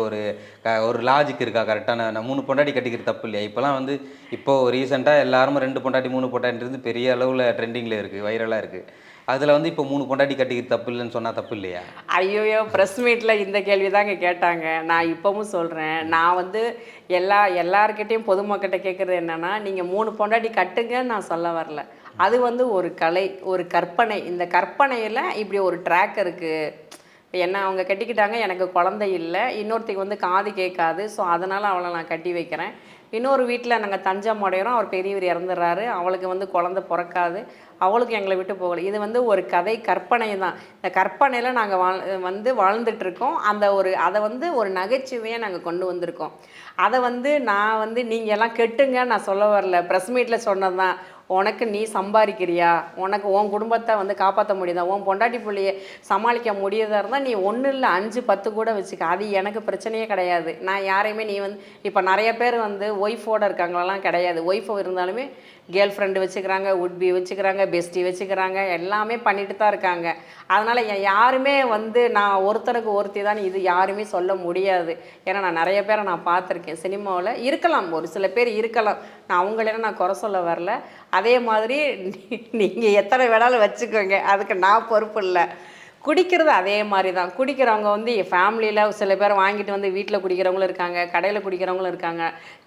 ஒரு லாஜிக் இருக்கா? கரெக்டான 3 பொண்டாட்டி கட்டிக்கிறது தப்பு இல்லையா? இப்போலாம் வந்து இப்போது ரீசெண்டாக எல்லாரும் 2 பொண்டாட்டி 3 பொண்டாட்டின்றது பெரிய அளவில் ட்ரெண்டிங்கில் இருக்குது, வைரலாக இருக்குது. அதில் வந்து இப்போ 3 பொண்டாட்டி கட்டிக்கிறது தப்பு இல்லைன்னு சொன்னால் தப்பு இல்லையா? ஐயோயோ, ப்ரெஸ் மீட்டில் இந்த கேள்வி தாங்க கேட்டாங்க. நான் இப்போவும் சொல்கிறேன், நான் வந்து எல்லார்கிட்டையும் பொதுமக்கிட்ட கேட்குறது என்னென்னா, நீங்கள் 3 பொண்டாட்டி கட்டுங்கன்னு நான் சொல்ல வரல. அது வந்து ஒரு கலை, ஒரு கற்பனை. இந்த கற்பனையில் இப்படி ஒரு ட்ராக் இருக்குது. என்ன அவங்க கட்டிக்கிட்டாங்க, எனக்கு குழந்தை இல்லை, இன்னொருத்திக்கு வந்து காது கேட்காது, ஸோ அதனால் அவளை நான் கட்டி வைக்கிறேன். இன்னொரு வீட்டில் நாங்கள் தஞ்சம் அடைகிறோம், அவர் பெரியவர் இறந்துடுறாரு, அவளுக்கு வந்து குழந்தை பிறக்காது, அவளுக்கு எங்களை விட்டு போகலை. இது வந்து ஒரு கதை, கற்பனை தான். இந்த கற்பனையில் நாங்கள் வாழ்ந்துட்டுருக்கோம். அதை வந்து ஒரு நகைச்சுவையாக நாங்கள் கொண்டு வந்திருக்கோம். அதை வந்து நான் வந்து நீங்கள் எல்லாம் கெட்டுங்க நான் சொல்ல வரல, ப்ரெஸ் மீட்டில் சொன்னது தான். உனக்கு நீ சம்பாதிக்கிறியா, உனக்கு உன் குடும்பத்தை வந்து காப்பாற்ற முடியுதா, உன் பொண்டாட்டி பிள்ளைய சமாளிக்க முடியதா இருந்தால் நீ ஒன்றும் இல்லை 5 10 கூட வச்சுக்க, அது எனக்கு பிரச்சனையே கிடையாது. நான் யாரையுமே நீ வந்து இப்போ நிறைய பேர் வந்து ஒய்ஃபோடு இருக்காங்களெல்லாம் கிடையாது. ஒய்ஃப் இருந்தாலுமே கேர்ள் ஃப்ரெண்டு வச்சுக்கிறாங்க, உட்பி வச்சுக்கிறாங்க, பெஸ்டி வச்சுக்கிறாங்க, எல்லாமே பண்ணிட்டு தான் இருக்காங்க. அதனால் யாருமே வந்து நான் ஒருத்தருக்கு ஒருத்தி தான் இது யாருமே சொல்ல முடியாது. ஏன்னா நான் நிறைய பேரை நான் பார்த்துருக்கேன் சினிமாவில். இருக்கலாம், ஒரு சில பேர் இருக்கலாம், நான் அவங்களெல்லாம் நான் குறை சொல்ல வரல. அதே மாதிரி நீங்கள் எத்தனை வேணாலும் வச்சுக்கோங்க, அதுக்கு நான் பொறுப்பு இல்லை. குடிக்கிறது அதே மாதிரி தான். குடிக்கிறவங்க வந்து என் ஃபேமிலியில் சில பேர் வாங்கிட்டு வந்து வீட்டில் குடிக்கிறவங்களும் இருக்காங்க, கடையில் குடிக்கிறவங்களும் இருக்காங்க.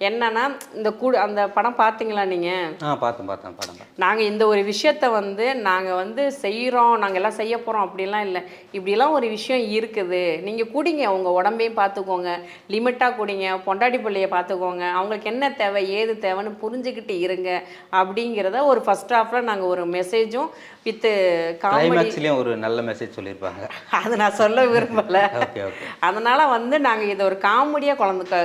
என்னென்னா இந்த அந்த படம் பார்த்தீங்களா நீங்கள்? பார்த்தேன் படம். நாங்கள் இந்த ஒரு விஷயத்த வந்து நாங்கள் வந்து செய்கிறோம், நாங்கள் எல்லாம் செய்ய போகிறோம் அப்படிலாம் இல்லை. இப்படிலாம் ஒரு விஷயம் இருக்குது, நீங்கள் குடிங்க, உங்கள் உடம்பையும் பார்த்துக்கோங்க, லிமிட்டாக குடிங்க, பொண்டாட்டி பிள்ளையை பார்த்துக்கோங்க, அவங்களுக்கு என்ன தேவை ஏது தேவைன்னு புரிஞ்சுக்கிட்டு இருங்க அப்படிங்கிறத ஒரு ஃபஸ்ட் ஹாஃபில் நாங்கள் ஒரு மெசேஜும் வித்து கிளைமேக்ஸ்லயும் ஒரு நல்ல மெசேஜ் சொல்லியிருப்பாங்க. அது நான் சொல்ல விரும்பலை. ஓகே. அதனால் வந்து நாங்கள் இதை ஒரு காமெடியாக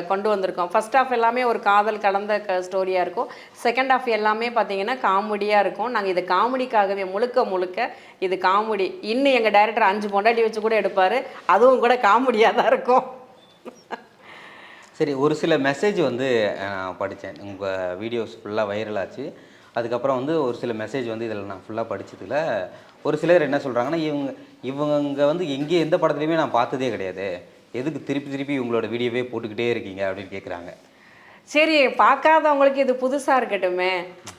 கொண்டு வந்திருக்கோம். ஃபர்ஸ்ட் ஹாஃப் எல்லாமே ஒரு காதல் கலந்த ஸ்டோரியாக இருக்கும். செகண்ட் ஹாஃப் எல்லாமே பார்த்தீங்கன்னா காமெடியாக இருக்கும். நாங்கள் இது காமெடிக்காகவே முழுக்க இது காமெடி. இன்னும் எங்கள் டைரக்டர் 5 பொண்டாட்டி வச்சு கூட எடுப்பார், அதுவும் கூட காமெடியாக தான் இருக்கும். சரி, ஒரு சில மெசேஜ் வந்து நான் படித்தேன், உங்கள் வீடியோஸ் ஃபுல்லாக வைரல் ஆச்சு. அதுக்கப்புறம் வந்து ஒரு சில மெசேஜ் வந்து இதில் நான் ஃபுல்லாக படித்ததில் ஒரு சிலர் என்ன சொல்கிறாங்கன்னா, இவங்க வந்து எந்த படத்துலையுமே நான் பார்த்ததே கிடையாது, எதுக்கு திருப்பி இவங்களோட வீடியோவே போட்டுக்கிட்டே இருக்கீங்க அப்படின்னு கேட்குறாங்க. சரி, பார்க்காதவங்களுக்கு இது புதுசாக இருக்கட்டுமே.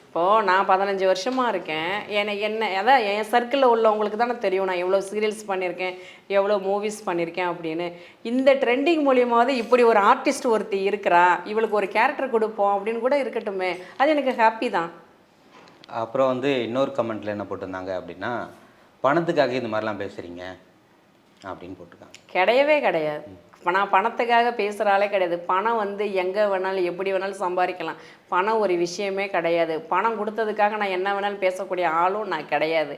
இப்போது நான் 15 வருஷமாக இருக்கேன். என்ன அதான் என் சர்க்கிளில் உள்ளவங்களுக்கு தானே தெரியும் நான் எவ்வளோ சீரியல்ஸ் பண்ணியிருக்கேன், எவ்வளோ மூவிஸ் பண்ணியிருக்கேன் அப்படின்னு. இந்த ட்ரெண்டிங் மூலியமாவது இப்படி ஒரு ஆர்டிஸ்ட் ஒருத்தி இருக்கிறா, இவளுக்கு ஒரு கேரக்டர் கொடுப்போம் அப்படின்னு கூட இருக்கட்டுமே, அது எனக்கு ஹாப்பி தான். அப்புறம் வந்து இன்னொரு கமெண்ட்டில் என்ன போட்டிருந்தாங்க அப்படின்னா, பணத்துக்காக இந்த மாதிரிலாம் பேசுகிறீங்க அப்படின்னு போட்டிருக்காங்க. கிடையவே கிடையாது. நான் பணத்துக்காக பேசுகிறாலே கிடையாது. பணம் வந்து எங்கே வேணாலும் எப்படி வேணாலும் சம்பாதிக்கலாம். பணம் ஒரு விஷயமே கிடையாது. பணம் கொடுத்ததுக்காக நான் என்ன வேணாலும் பேசக்கூடிய ஆளும் நான் கிடையாது.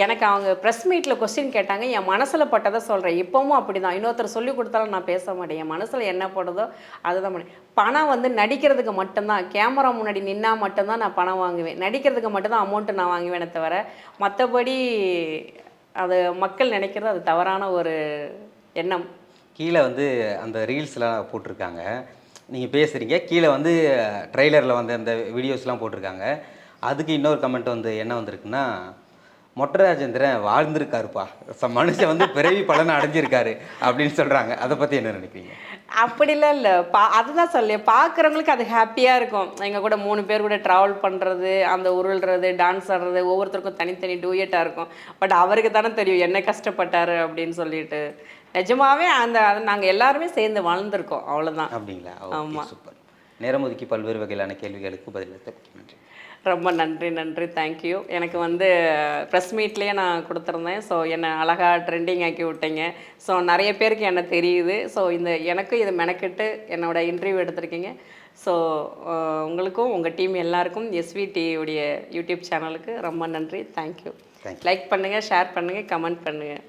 எனக்கு அவங்க ப்ரெஸ் மீட்டில் கொஸ்டின் கேட்டாங்க, என் மனசில் பட்டதை சொல்கிறேன். இப்போவும் அப்படி தான், இன்னொருத்தர் சொல்லி கொடுத்தாலும் நான் பேச மாட்டேன். என் மனசில் என்ன படுதோ அதுதான் பண்ணேன். பணம் வந்து நடிக்கிறதுக்கு மட்டும்தான், கேமரா முன்னாடி நின்னா மட்டும்தான் நான் பணம் வாங்குவேன். நடிக்கிறதுக்கு மட்டும்தான் அமௌண்ட்டு நான் வாங்குவேனே தவிர, மற்றபடி அது மக்கள் நினைக்கிறது அது தவறான ஒரு எண்ணம். கீழே வந்து அந்த ரீல்ஸ்லாம் போட்டிருக்காங்க, நீங்கள் பேசுகிறீங்க, கீழே வந்து ட்ரெய்லரில் வந்து அந்த வீடியோஸ்லாம் போட்டிருக்காங்க. அதுக்கு இன்னொரு கமெண்ட் வந்து என்ன வந்திருக்குன்னா, மொட்டை ராஜேந்திரன் வாழ்ந்திருக்காருப்பா, மனுஷன் வந்து பிறவி பலனை அடைஞ்சிருக்காரு அப்படின்னு சொல்கிறாங்க. அதை பற்றி என்ன நினைக்கிறீங்க? அப்படிலாம் இல்லை. அதுதான் சொல்லி பார்க்குறவங்களுக்கு அது ஹாப்பியாக இருக்கும். எங்கள் கூட 3 பேர் கூட ட்ராவல் பண்ணுறது, அந்த உருள்றது, டான்ஸ் ஆடுறது, ஒவ்வொருத்தருக்கும் தனித்தனி டூயட்டாக இருக்கும். பட் அவருக்கு தானே தெரியும் என்ன கஷ்டப்பட்டார் அப்படின்னு சொல்லிட்டு. நிஜமாவே அதை நாங்கள் எல்லாருமே சேர்ந்து வாழ்ந்துருக்கோம், அவ்வளோதான். அப்படிங்களா? ஆமாம், சூப்பர். நேரம் ஒதுக்கி பல்வேறு வகையிலான கேள்விகளுக்கு பதிலளித்த நன்றி. ரொம்ப நன்றி, தேங்க்யூ. எனக்கு வந்து ப்ரெஸ் மீட்லேயே நான் கொடுத்துருந்தேன். ஸோ என்னை அழகாக ட்ரெண்டிங் ஆக்கி விட்டீங்க. ஸோ நிறைய பேருக்கு என்ன தெரியுது. ஸோ எனக்கும் இதை மெனக்கிட்டு என்னோடய இன்டர்வியூ எடுத்திருக்கீங்க. ஸோ உங்களுக்கும் உங்கள் டீம் எல்லாருக்கும் SVT உடைய யூடியூப் சேனலுக்கு ரொம்ப நன்றி. தேங்க்யூ. லைக் பண்ணுங்கள், ஷேர் பண்ணுங்கள், கமெண்ட் பண்ணுங்கள்.